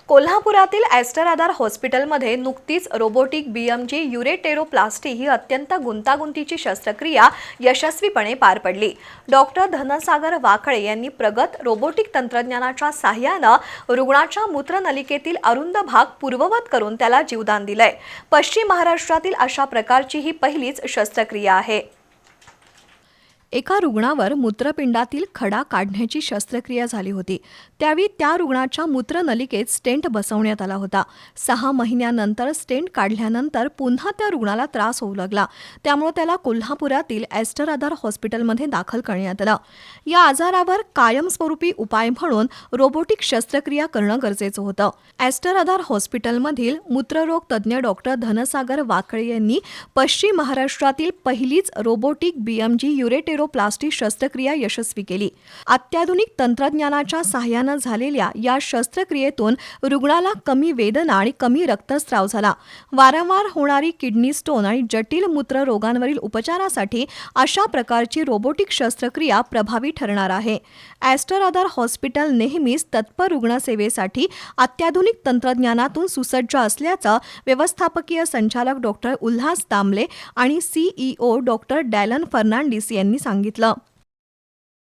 कोल्हापुरातील ॲस्टर आधार हॉस्पिटलमध्ये नुकतीच रोबोटिक बीएमजी युरेटेरोप्लास्टी ही अत्यंत गुंतागुंतीची शस्त्रक्रिया यशस्वीपणे पार पडली। डॉक्टर धनसागर वाकळे यांनी प्रगत रोबोटिक तंत्रज्ञानाच्या सहाय्याने रुग्णाच्या मूत्रनलिकेतील अरुंद भाग पूर्ववत करून त्याला जीवदान दिलंय। पश्चिम महाराष्ट्रातील अशा प्रकारची ही पहिलीच शस्त्रक्रिया आहे। एका रुग्णावर मूत्रपिंडातील खडा काढण्याची शस्त्रक्रिया झाली होती। त्यावेळी त्या रुग्णाच्या मूत्रनलिकेत स्टेंट बसवण्यात आला होता। 6 महिन्यानंतर स्टेंट काढल्यानंतर पुन्हा त्या रुग्णाला त्रास होऊ लागला। त्यामुळे त्याला कोल्हापुरातील ॲस्टर आधार हॉस्पिटलमध्ये दाखल करण्यात आलं। या आजारावर कायमस्वरूपी उपाय म्हणून रोबोटिक शस्त्रक्रिया करणं गरजेचं होतं। ॲस्टर आधार हॉस्पिटलमधील मूत्ररोग तज्ज्ञ डॉक्टर धनसागर वाकळे यांनी पश्चिम महाराष्ट्रातील पहिलीच रोबोटिक बीएमजी युरेटेरोप्लास्टी शस्त्रक्रिया यशस्वी केली। अत्याधुनिक तंत्रज्ञानाच्या सहाय्याने झालेल्या या शस्त्रक्रियेतून रुग्णाला कमी वेदना आणि कमी रक्तस्राव झाला। वारंवार होणारी किडनी स्टोन आणि जटिल मूत्ररोगांवरील उपचारासाठी अशा प्रकारची रोबोटिक शस्त्रक्रिया प्रभावी ठरणार आहे। ॲस्टर आधार हॉस्पिटल नेहमीच तत्पर रुग्णसेवेसाठी अत्याधुनिक तंत्रज्ञानातून सुसज्ज असल्याचं व्यवस्थापकीय संचालक डॉक्टर उल्हास तांबले आणि CEO डॉक्टर डॅलन फर्नांडिस यांनी सांगितलं।